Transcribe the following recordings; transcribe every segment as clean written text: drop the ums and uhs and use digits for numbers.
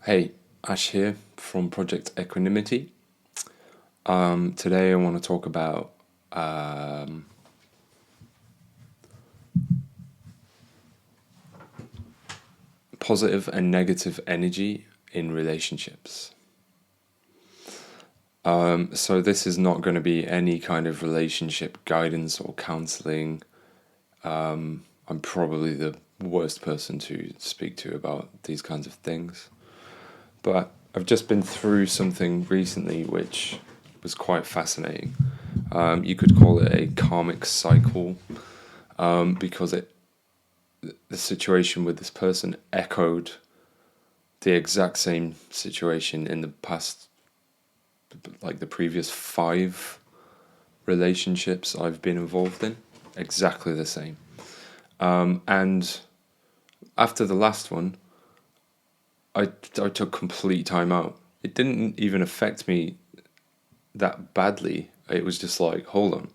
Hey, Ash here from Project Equanimity. Today I want to talk about positive and negative energy in relationships. So this is not going to be any kind of relationship guidance or counseling. I'm probably the worst person to speak to about these kinds of things. But I've just been through something recently which was quite fascinating. You could call it a karmic cycle because the situation with this person echoed the exact same situation in the past, like the previous 5 relationships I've been involved in. Exactly the same. And after the last one, I took complete time out. It didn't even affect me that badly. It was just like, hold on,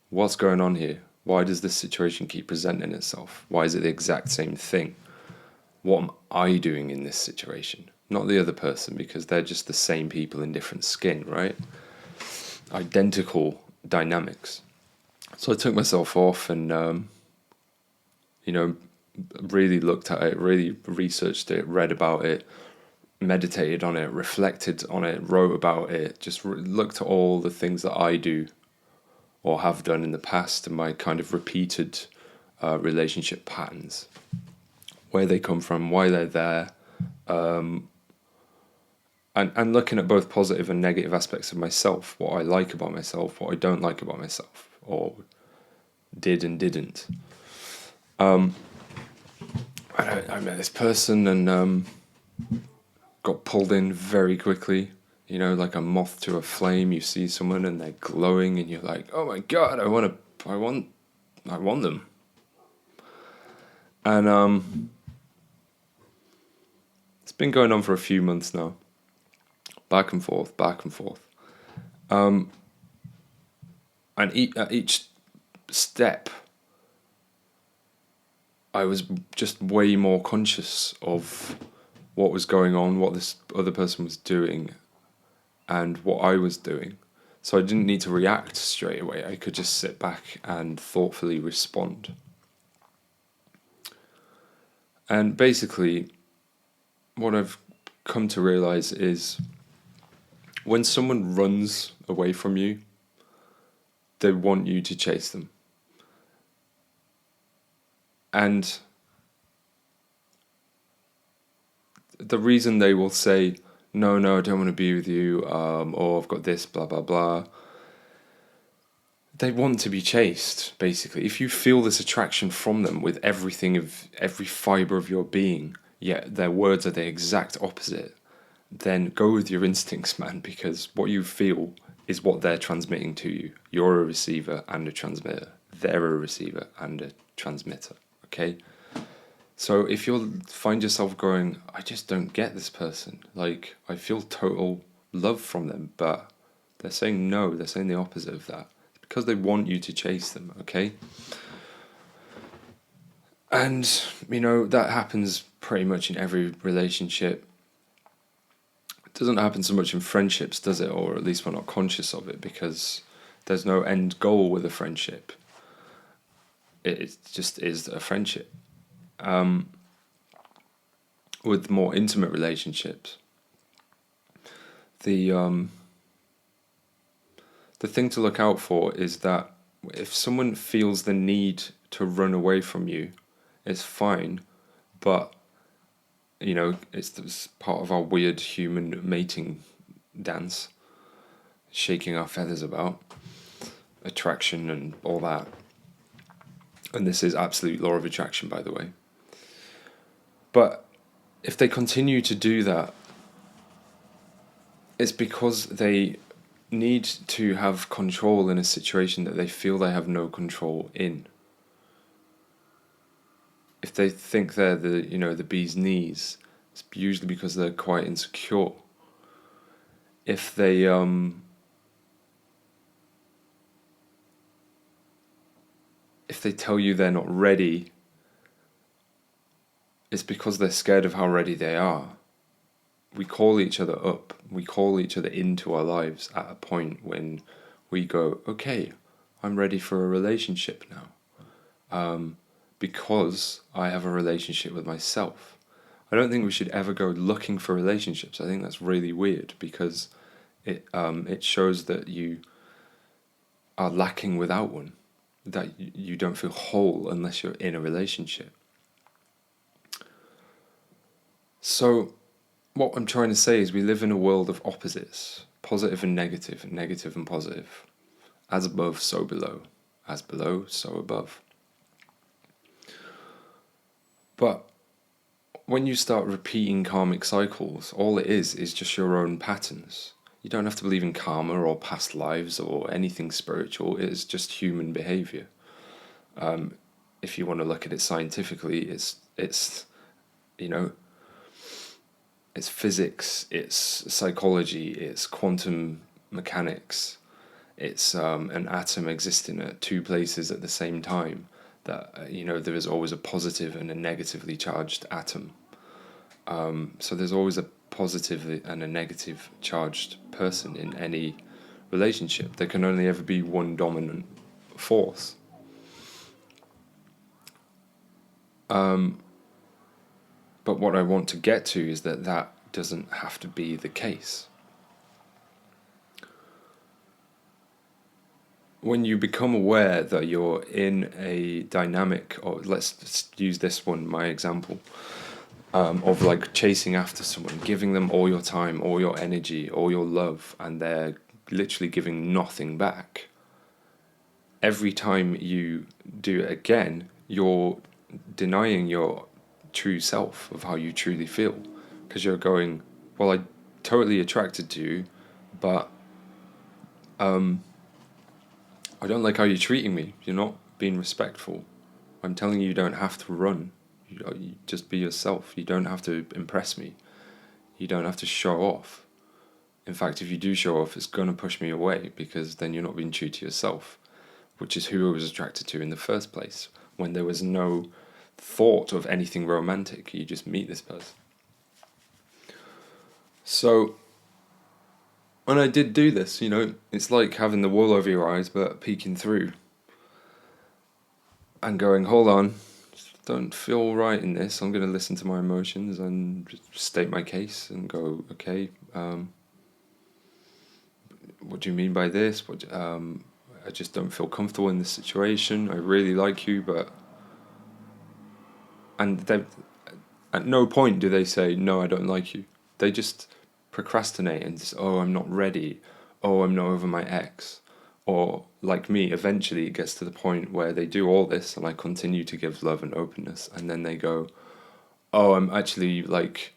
what's going on here? Why does this situation keep presenting itself? Why is it the exact same thing? What am I doing in this situation? Not the other person, because they're just the same people in different skin, right? Identical dynamics. So I took myself off and, you know, really looked at it, really researched it, read about it, meditated on it, reflected on it, wrote about it, just looked at all the things that I do or have done in the past and my kind of repeated relationship patterns, where they come from, why they're there, and looking at both positive and negative aspects of myself, what I like about myself, what I don't like about myself, or did and didn't. I met this person and got pulled in very quickly. You know, like a moth to a flame. You see someone and they're glowing, and you're like, "Oh my god, I want them." And it's been going on for a few months now, back and forth, back and forth. And at each step, I was just way more conscious of what was going on, what this other person was doing, and what I was doing. So I didn't need to react straight away. I could just sit back and thoughtfully respond. And basically, what I've come to realize is when someone runs away from you, they want you to chase them. And the reason they will say, no, no, I don't want to be with you, or I've got this, blah, blah, blah, they want to be chased, basically. If you feel this attraction from them with every fibre of your being, yet their words are the exact opposite, then go with your instincts, man, because what you feel is what they're transmitting to you. You're a receiver and a transmitter. They're a receiver and a transmitter, okay? So if you find yourself going, I just don't get this person, like, I feel total love from them, but they're saying no, they're saying the opposite of that. It's because they want you to chase them, okay? And, that happens pretty much in every relationship. It doesn't happen so much in friendships, does it? Or at least we're not conscious of it because there's no end goal with a friendship. It just is a friendship. With more intimate relationships, the the thing to look out for is that if someone feels the need to run away from you, it's fine, but it's part of our weird human mating dance, shaking our feathers about attraction and all that. And this is absolute law of attraction, by the way. But if they continue to do that, it's because they need to have control in a situation that they feel they have no control in. If they think they're the bee's knees, it's usually because they're quite insecure. If they tell you they're not ready, it's because they're scared of how ready they are. we call each other up, we call each other into our lives at a point when we go, okay, I'm ready for a relationship now, because I have a relationship with myself. I don't think we should ever go looking for relationships. I think that's really weird, because it shows that you are lacking without one, that you don't feel whole unless you're in a relationship. So what I'm trying to say is we live in a world of opposites, positive and negative and positive. As above, so below. As below, so above. But when you start repeating karmic cycles, all it is just your own patterns. You don't have to believe in karma or past lives or anything spiritual. It is just human behavior. If you want to look at it scientifically, it's you know, it's physics, it's psychology, it's quantum mechanics. It's an atom existing at two places at the same time. That there is always a positive and a negatively charged atom. So there's always a positive and a negative charged person in any relationship. There can only ever be one dominant force. But what I want to get to is that doesn't have to be the case. When you become aware that you're in a dynamic, or let's use this one, my example, of like chasing after someone, giving them all your time, all your energy, all your love, and they're literally giving nothing back. Every time you do it again, you're denying your true self of how you truly feel, because you're going, well, I'm totally attracted to you, but I don't like how you're treating me. You're not being respectful. I'm telling you, you don't have to run. You just be yourself. You don't have to impress me. You don't have to show off. In fact, if you do show off, it's going to push me away, because then you're not being true to yourself, which is who I was attracted to in the first place, when there was no thought of anything romantic. You just meet this person. So when I did do this, it's like having the wool over your eyes but peeking through and going, hold on, don't feel right in this. I'm going to listen to my emotions and just state my case and go, okay, what do you mean by this? I just don't feel comfortable in this situation. I really like you, but... And at no point do they say, no, I don't like you. They just procrastinate and just, oh, I'm not ready. Oh, I'm not over my ex. Or, like me, eventually it gets to the point where they do all this and I continue to give love and openness. And then they go, oh, I'm actually, like,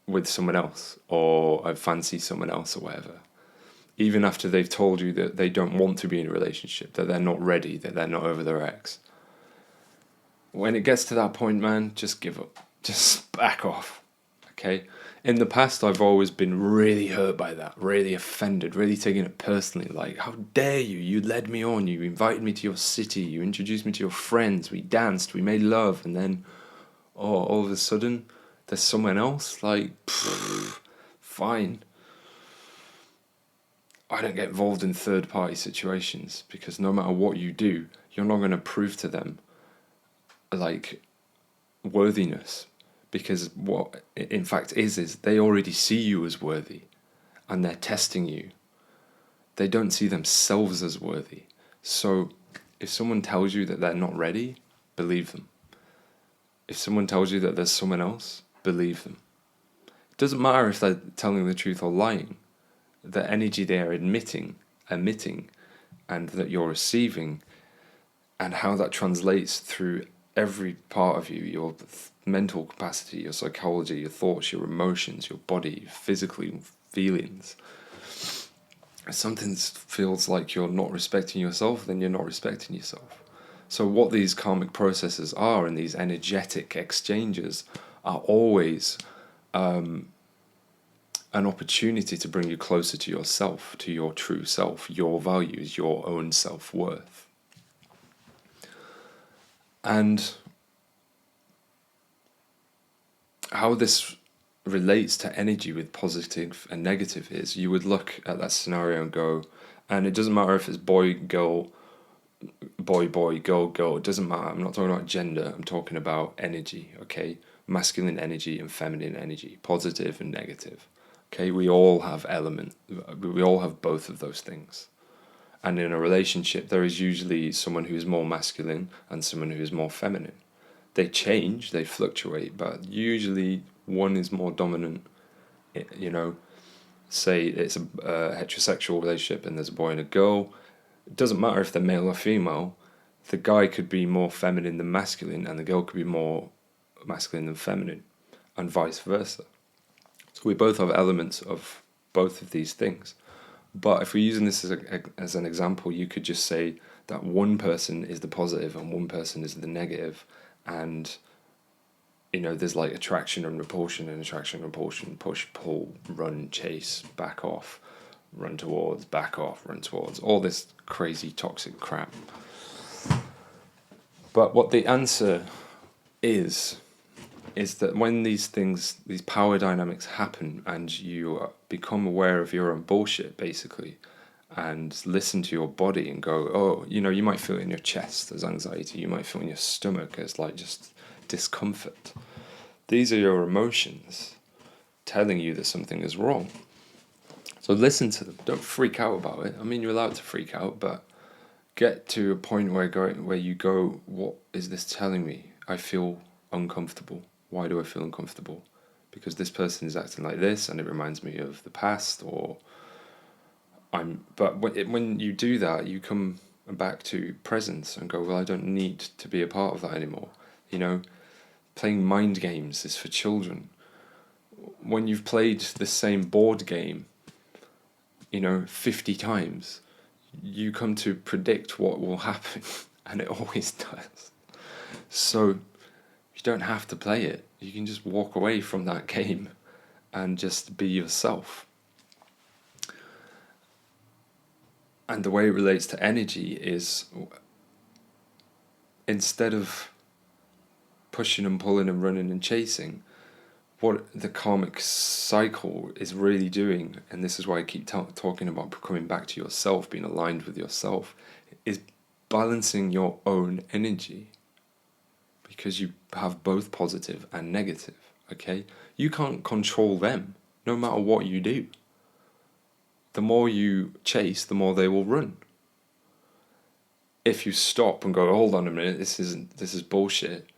with someone else. Or I fancy someone else or whatever. Even after they've told you that they don't want to be in a relationship, that they're not ready, that they're not over their ex. When it gets to that point, man, just give up. Just back off, okay? In the past, I've always been really hurt by that, really offended, really taking it personally. Like, how dare you? You led me on. You invited me to your city. You introduced me to your friends. We danced. We made love. And then, all of a sudden, there's someone else? Like, fine. I don't get involved in third-party situations, because no matter what you do, you're not going to prove to them, like, worthiness. Because what it in fact is they already see you as worthy, and they're testing you. They don't see themselves as worthy. So if someone tells you that they're not ready, believe them. If someone tells you that there's someone else, believe them. It doesn't matter if they're telling the truth or lying. The energy they are emitting, and that you're receiving, and how that translates through every part of you, your mental capacity, your psychology, your thoughts, your emotions, your body, physically, feelings. If something feels like you're not respecting yourself, then you're not respecting yourself. So what these karmic processes are, and these energetic exchanges, are always an opportunity to bring you closer to yourself, to your true self, your values, your own self-worth. And how this relates to energy with positive and negative is you would look at that scenario and go, and it doesn't matter if it's boy, girl, boy, girl, girl, it doesn't matter. I'm not talking about gender, I'm talking about energy, okay? Masculine energy and feminine energy, positive and negative. Okay, we all have we all have both of those things. And in a relationship, there is usually someone who is more masculine and someone who is more feminine. They change, they fluctuate, but usually one is more dominant. You know, say it's a heterosexual relationship and there's a boy and a girl. It doesn't matter if they're male or female. The guy could be more feminine than masculine, and the girl could be more masculine than feminine, and vice versa. So we both have elements of both of these things. But if we're using this as an example, you could just say that one person is the positive and one person is the negative, and there's like attraction and repulsion, push, pull, run, chase, back off, run towards, back off, run towards, all this crazy toxic crap. But what the answer is that when these power dynamics happen and you become aware of your own bullshit, basically, and listen to your body and go, oh, you might feel it in your chest as anxiety, you might feel it in your stomach as like just discomfort. These are your emotions telling you that something is wrong. So listen to them. Don't freak out about it. I mean, you're allowed to freak out, but get to a point where you go, what is this telling me? I feel uncomfortable. Why do I feel uncomfortable? Because this person is acting like this and it reminds me of the past, but when you do that, you come back to presence and go, well, I don't need to be a part of that anymore. Playing mind games is for children. When you've played the same board game, 50 times, you come to predict what will happen, and it always does. So you don't have to play it. You can just walk away from that game and just be yourself. And the way it relates to energy is, instead of pushing and pulling and running and chasing, what the karmic cycle is really doing, and this is why I keep talking about coming back to yourself, being aligned with yourself, is balancing your own energy. Because you have both positive and negative, okay? You can't control them, no matter what you do. The more you chase, the more they will run. If you stop and go, hold on a minute, this is bullshit,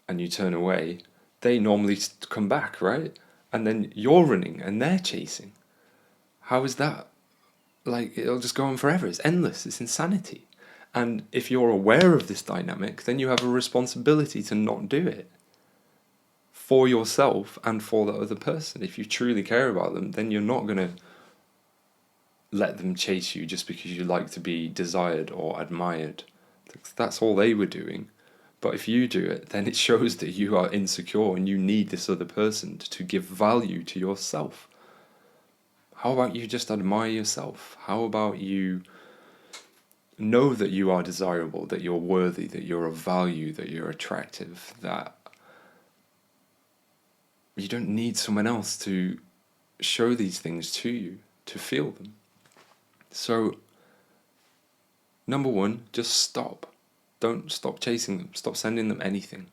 and you turn away, they normally come back, right? And then you're running and they're chasing. How is that? Like, it'll just go on forever. It's endless. It's insanity. And if you're aware of this dynamic, then you have a responsibility to not do it. For yourself and for the other person. If you truly care about them, then you're not going to let them chase you just because you like to be desired or admired. That's all they were doing. But if you do it, then it shows that you are insecure and you need this other person to give value to yourself. How about you just admire yourself? How about you know that you are desirable, that you're worthy, that you're of value, that you're attractive, that you don't need someone else to show these things to you, to feel them. So, number one, just stop. Don't stop chasing them. Stop sending them anything.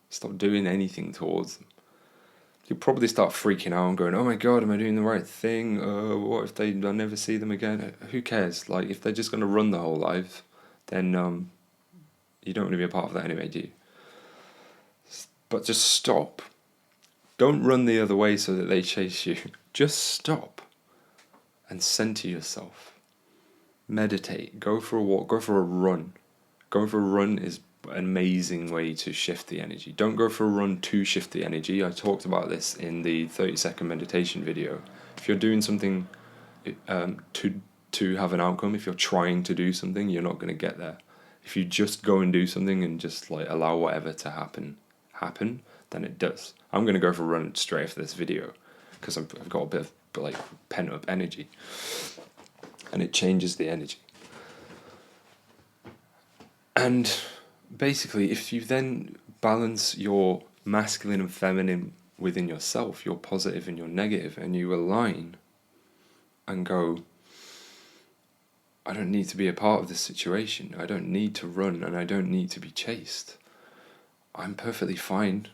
Stop doing anything towards them. You'll probably start freaking out and going, oh my God, am I doing the right thing? What if I never see them again? Who cares? Like, if they're just going to run the whole life, then you don't want to be a part of that anyway, do you? But just stop. Don't run the other way so that they chase you. Just stop and center yourself. Meditate. Go for a walk. Go for a run. Going for a run is an amazing way to shift the energy. Don't go for a run to shift the energy. I talked about this in the 30-second meditation video. If you're doing something to have an outcome, if you're trying to do something, you're not going to get there. If you just go and do something and just like allow whatever to happen, then it does. I'm going to go for a run straight after this video because I've got a bit of like pent up energy, and it changes the energy. And basically, if you then balance your masculine and feminine within yourself, your positive and your negative, and you align and go, I don't need to be a part of this situation. I don't need to run, and I don't need to be chased. I'm perfectly fine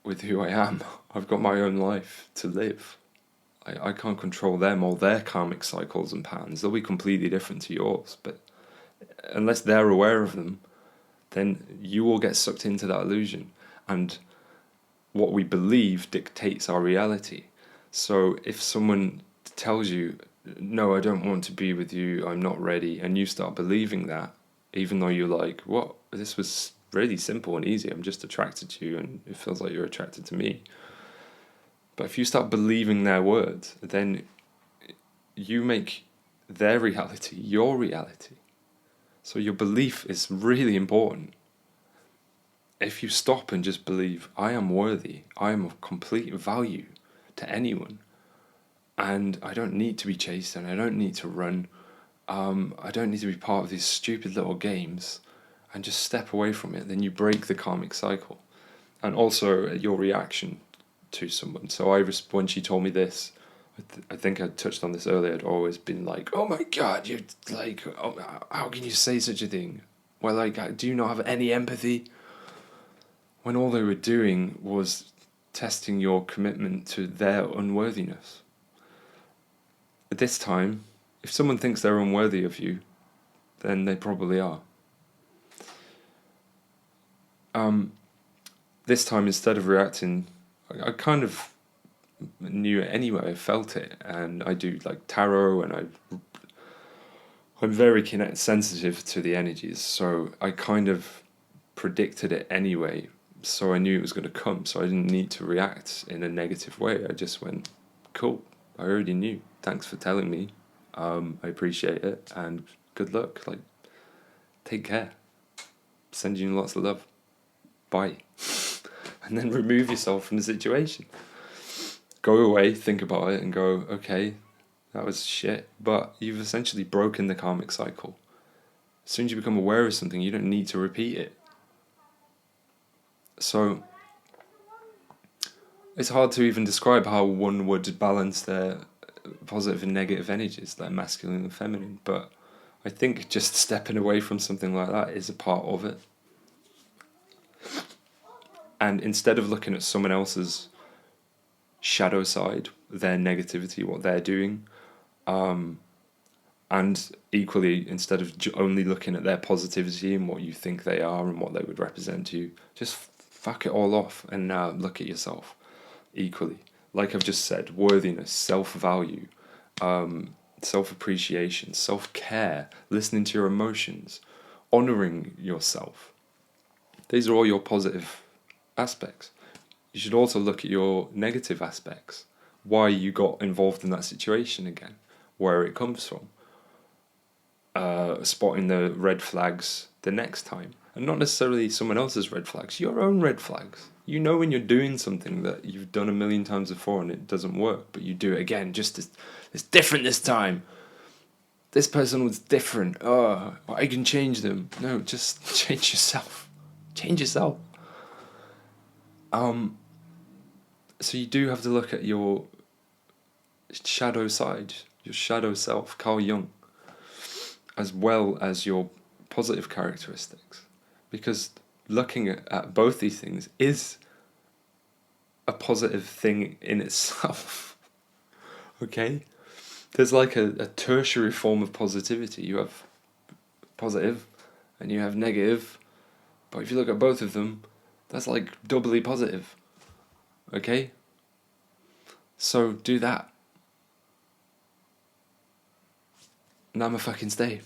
with who I am. I've got my own life to live. I can't control them or their karmic cycles and patterns. They'll be completely different to yours, but unless they're aware of them, then you will get sucked into that illusion. And what we believe dictates our reality. So if someone tells you, no, I don't want to be with you, I'm not ready, and you start believing that, even though you're like, what? This was really simple and easy. I'm just attracted to you, and it feels like you're attracted to me. But if you start believing their words, then you make their reality your reality. So your belief is really important. If you stop and just believe, I am worthy, I am of complete value to anyone, and I don't need to be chased, and I don't need to run, I don't need to be part of these stupid little games, and just step away from it, then you break the karmic cycle. And also your reaction to someone. So when she told me this, I think I touched on this earlier, I'd always been like, oh my God, you're like, oh, how can you say such a thing? Well, like, do you not have any empathy? When all they were doing was testing your commitment to their unworthiness. At this time, if someone thinks they're unworthy of you, then they probably are. This time, instead of reacting, I kind of knew it anyway. I felt it, and I do like tarot, and I'm very sensitive to the energies, so I kind of predicted it anyway. So I knew it was going to come, so I didn't need to react in a negative way. I just went, cool, I already knew. Thanks for telling me. I appreciate it, and good luck. Like, take care. Sending you lots of love. Bye. And then remove yourself from the situation. Go away, think about it, and go, okay, that was shit, but you've essentially broken the karmic cycle. As soon as you become aware of something, you don't need to repeat it. So it's hard to even describe how one would balance their positive and negative energies, their masculine and feminine, but I think just stepping away from something like that is a part of it. And instead of looking at someone else's shadow side, their negativity, what they're doing, and equally, instead of only looking at their positivity and what you think they are and what they would represent to you, just fuck it all off and look at yourself equally. Like I've just said, worthiness, self-value, self-appreciation, self-care, listening to your emotions, honouring yourself. These are all your positive aspects. You should also look at your negative aspects. Why you got involved in that situation again, where it comes from. Spotting the red flags the next time. And not necessarily someone else's red flags, your own red flags. You know when you're doing something that you've done a million times before and it doesn't work, but you do it again, just it's different this time. This person was different. Oh, I can change them. No, just change yourself. Change yourself. So you do have to look at your shadow side, your shadow self, Carl Jung, as well as your positive characteristics. Because looking at both these things is a positive thing in itself. Okay? There's like a tertiary form of positivity. You have positive and you have negative, but if you look at both of them, that's like doubly positive. Okay? So do that. And I'ma fucking stay.